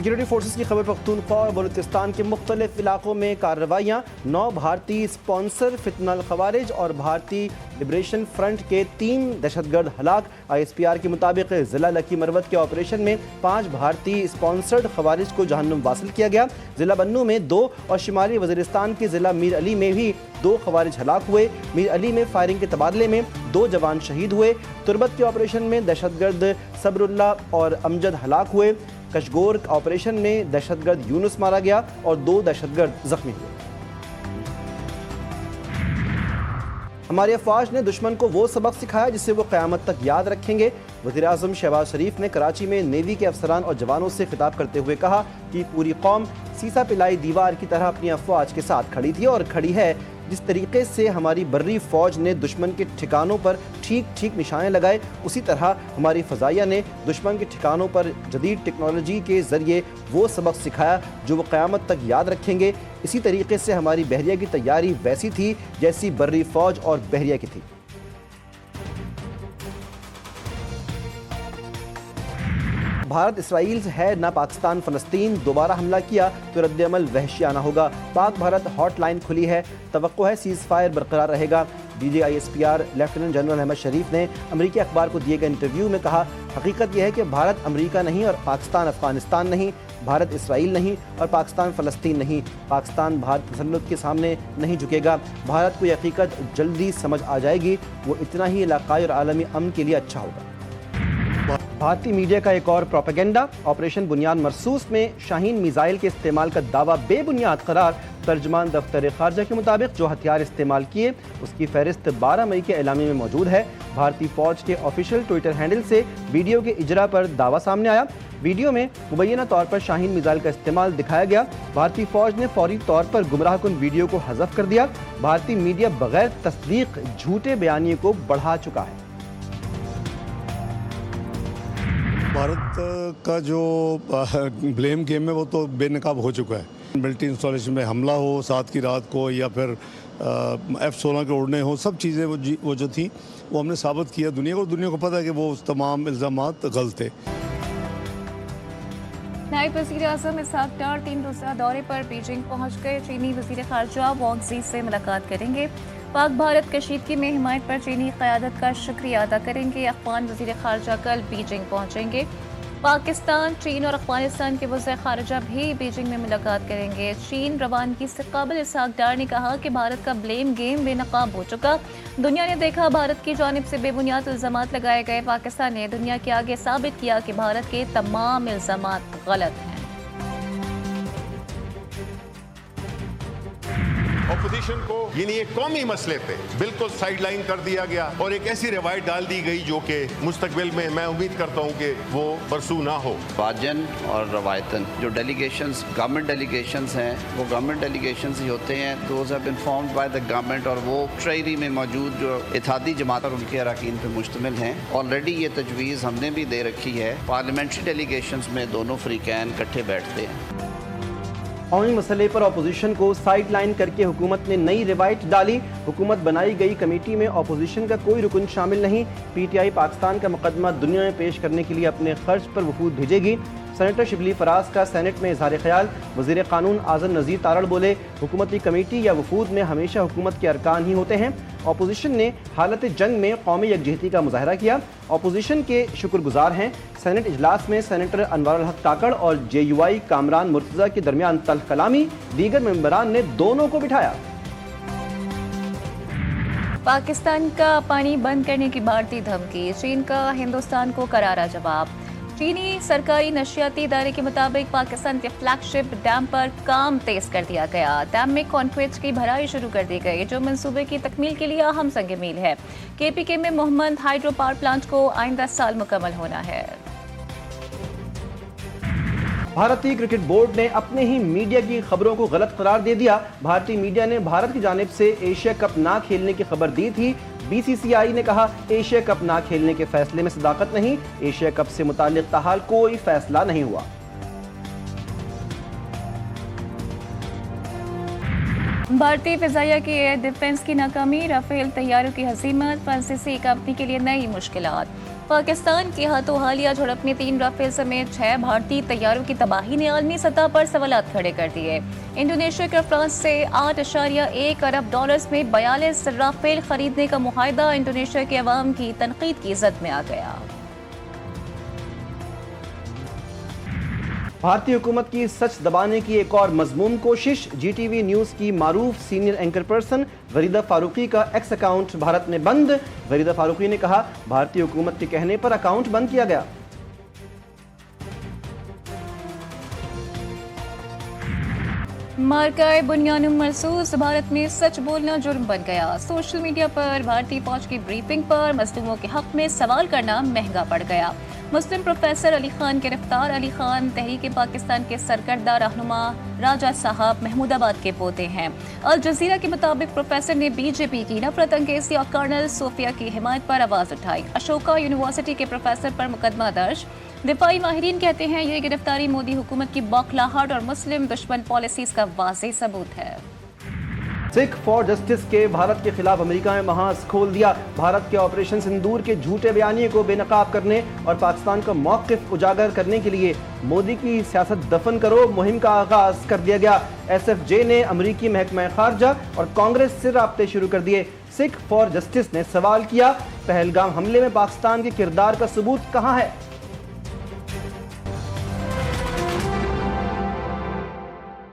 Security forces की खबर पख्तूनख्वा और बलूचिस्तान के मुख्तलिफ इलाकों में कार्रवाइयाँ। 9 भारतीय स्पॉन्सर फितनल खवारिज और भारतीय लिबरेशन फ्रंट के 3 दहशतगर्द हलाक। ISPR के मुताबिक ज़िला लकी मरवत के ऑपरेशन में 5 भारतीय स्पॉन्सर्ड खवारिज को जहन्नुम वासिल किया गया। ज़िला बन्नू में 2 और शुमाली वज़ीरिस्तान के ज़िला मीर अली में भी 2 खवारिज हलाक हुए। मीर अली में फायरिंग के तबादले में 2 जवान शहीद हुए। तुरबत के ऑपरेशन में दहशतगर्द सबरुल्ला और अमजद हलाक हुए। कशगोर ऑपरेशन में दहशतगर्द यूनुस मारा गया और 2 दहशतगर्द जख्मी हुए। हमारी अफवाज ने दुश्मन को वो सबक सिखाया जिसे वो क़यामत तक याद रखेंगे। वज़ीर-ए-आज़म शहबाज शरीफ ने कराची में नेवी के अफसरान और जवानों से खिताब करते हुए कहा कि पूरी कौम सीसा पिलाई दीवार की तरह अपनी अफवाज के साथ खड़ी थी और खड़ी है। जिस तरीके से हमारी बर्री फ़ौज ने दुश्मन के ठिकानों पर ठीक ठीक निशाने लगाए, उसी तरह हमारी फ़ज़ाइया ने दुश्मन के ठिकानों पर जदीद टेक्नोलॉजी के ज़रिए वो सबक सिखाया जो वो क़यामत तक याद रखेंगे। इसी तरीके से हमारी बहरिया की तैयारी वैसी थी जैसी बर्री फ़ौज और बहरिया की थी। भारत इसराइल है ना पाकिस्तान फ़लस्तीन। दोबारा हमला किया तो रद्द-ए-अमल वहशियाना होगा। पाक भारत हॉटलाइन खुली है। तवक्को है सीज़ फायर बरकरार रहेगा। DJ ISPR lieutenant general Ahmed Sharif ने अमरीकी अखबार को दिए गए इंटरव्यू में कहा, हकीकत यह है कि भारत अमरीका नहीं और पाकिस्तान अफगानिस्तान नहीं, भारत इसराइल नहीं और पाकिस्तान फ़लस्तीन नहीं। पाकिस्तान भारत तसल्लुत के सामने नहीं झुकेगा। भारत को यह हकीकत जल्दी समझ आ जाएगी। वो इतना ही इलाक़ाई और आलमी अमन के लिए अच्छा होगा। भारतीय मीडिया का एक और प्रोपेगेंडा। ऑपरेशन बुनियाद मरसूस में शाहीन मिसाइल के इस्तेमाल का दावा बेबुनियाद करार। तर्जमान दफ्तर खारजा के मुताबिक जो हथियार इस्तेमाल किए उसकी फहरिस्त 12 मई के एलामी में मौजूद है। भारतीय फौज के ऑफिशियल ट्विटर हैंडल से वीडियो के इजरा पर दावा सामने आया। वीडियो में मुबैना तौर पर शाहीन मिसाइल का इस्तेमाल दिखाया गया। भारतीय फौज ने फौरी तौर पर गुमराहकुन वीडियो को हज़फ कर दिया। भारतीय मीडिया बगैर तस्दीक झूठे बयानिए को बढ़ा चुका है। भारत का जो ब्लेम गेम है वो तो बेनकाब हो चुका है। मिलिट्री इंस्टॉलेशन में हमला हो 7 की रात को या फिर F-16 के उड़ने हो, सब चीज़ें वो जो थी वो हमने साबित किया दुनिया को। दुनिया को पता है कि वो तमाम इल्ज़ामात गलत थे। नायब वज़ीर-ए-आज़म इसहाक़ डार 3 रोज़ा दौरे पर बीजिंग पहुँच गए। चीनी वज़ीर ख़ारजा वांग ज़ी से मुलाकात करेंगे। पाक भारत कशीदगी में हिमायत पर चीनी क़यादत का शुक्रिया अदा करेंगे। अफ़गान वज़ीर ख़ारजा कल बीजिंग पहुँचेंगे। पाकिस्तान, चीन और अफ़गानिस्तान के वज़ीर ख़ारजा भी बीजिंग में मुलाकात करेंगे। चीन रवानगी से काबिल इसहाक़ डार ने कहा कि भारत का ब्लेम गेम बेनकाब हो चुका। दुनिया ने देखा भारत की जानिब से बेबुनियाद इल्ज़ामात लगाए गए। पाकिस्तान ने दुनिया के आगे साबित किया कि भारत के तमाम इल्ज़ामात गलत हैं। ऑपोजिशन को यानी एक कौमी मसले पे बिल्कुल साइडलाइन कर दिया गया और एक ऐसी रवायत डाल दी गई जो कि मुस्तकबिल में मैं उम्मीद करता हूँ कि वो बरसू ना हो। वाजन और रवायतन जो डेलीगेशंस गवर्नमेंट डेलीगेशंस हैं वो गवर्नमेंट डेलीगेशंस ही होते हैं। Those have been formed by the government और वो ट्रेरी में मौजूद जो इत्तेहादी जमात और उनके अरकान पर मुश्तमिल हैं। ऑलरेडी ये तजवीज़ हमने भी दे रखी है। पार्लियामेंट्री डेलीगेशंस में दोनों फ्रीकैन इकट्ठे बैठते हैं। कौमी मसले पर अपोजिशन को साइड लाइन करके हुकूमत ने नई रिवायत डाली। हुकूमत बनाई गई कमेटी में अपोजिशन का कोई रुकन शामिल नहीं। PTI पाकिस्तान का मुकदमा दुनिया में पेश करने के लिए अपने खर्च पर वफूद भेजेगी। सेनेटर शिबली फराज का सेनेट में इजहार ख्याल। वज़ीर कानून आज़म नज़ीर तारड़ बोले, हुकूमती कमेटी या वफूद में हमेशा हुकूमत के अरकान ही होते हैं। अपोजिशन ने हालत जंग में कौमी यकजहती का मुजाहरा किया। अपोजिशन के शुक्रगुजार हैं। सेनेट इजलास में सेनेटर अनवर अल हक काकड़ और JUI कामरान मुर्तज़ा के दरमियान तल्ख कलामी। दीगर मेंबरान ने दोनों को बिठाया। पाकिस्तान का पानी बंद करने की भारतीय धमकी। चीन का हिंदुस्तान को करारा जवाब। चीनी सरकारी नशियाती इदारे के मुताबिक पाकिस्तान के फ्लैगशिप डैम पर काम तेज कर दिया गया। डैम में कॉन्क्रीट की भराई शुरू कर दी गई जो मंसूबे की तकमील के लिए अहम संग मील है। KPK में मोहम्मद हाइड्रो पावर प्लांट को आइंदा साल मुकम्मल होना है। भारतीय क्रिकेट बोर्ड ने अपने ही मीडिया की खबरों को गलत करार दे दिया। भारतीय मीडिया ने भारत की जानिब से एशिया कप ना खेलने की खबर दी थी। BCCI ने कहा एशिया कप ना खेलने के फैसले में सदाकत नहीं। एशिया कप से मुताल्लिक ताहाल कोई फैसला नहीं हुआ। भारतीय फिजाइया की एयर डिफेंस की नाकामी। राफेल तैयारों की हजीमत। फ्रांसीसी कंपनी के लिए नई मुश्किलात। पाकिस्तान के हाथों हालिया झड़प में 3 राफेल समेत 6 भारतीय तैयारों की तबाही ने आलमी सतह पर सवालात खड़े कर दिए। इंडोनेशिया के फ्रांस से 8.1 अरब डॉलर्स में 42 राफेल खरीदने का मुआहदा इंडोनेशिया के अवाम की तनकीद की जद में आ गया। भारतीय हुकूमत की सच दबाने की एक और मजमूम कोशिश। GTV न्यूज़ की मारूफ सीनियर एंकर पर्सन वरीदा फारूकी का एक्स अकाउंट भारत में बंद। वरीदा फारूकी ने कहा, भारतीय हुकूमत के कहने पर अकाउंट बंद किया गया। मार्काए बुनियानुम मरसूस, भारत में सच बोलना जुर्म बन गया। सोशल मीडिया पर भारतीय फौज की ब्रीफिंग पर मजलूमों के हक में सवाल करना महंगा पड़ गया। मुस्लिम प्रोफेसर अली खान गिरफ्तार। अली खान तहरीक पाकिस्तान के सरकर्दा रहनुमा राजा साहब महमूदाबाद के पोते हैं। अल जजीरा के मुताबिक प्रोफेसर ने बीजेपी की नफरत अंगेजी और कर्नल सोफिया की हिमायत पर आवाज उठाई। अशोका यूनिवर्सिटी के प्रोफेसर पर मुकदमा दर्ज। दिफाई माहिरीन कहते हैं ये गिरफ्तारी मोदी हुकूमत की बौखलाहट और मुस्लिम दुश्मन पॉलिसीज का वाज़ेह सबूत है। सिख फॉर जस्टिस के भारत के खिलाफ अमेरिका में महाज खोल दिया। भारत के ऑपरेशन सिंदूर के झूठे बयानिए को बेनकाब करने और पाकिस्तान का मौक़िफ़ उजागर करने के लिए मोदी की सियासत दफन करो मुहिम का आगाज कर दिया गया। SFJ ने अमरीकी महकमा खारजा और कांग्रेस से राब्ते शुरू कर दिए। सिख फॉर जस्टिस ने सवाल किया, पहलगाम हमले में पाकिस्तान के किरदार का सबूत कहाँ है?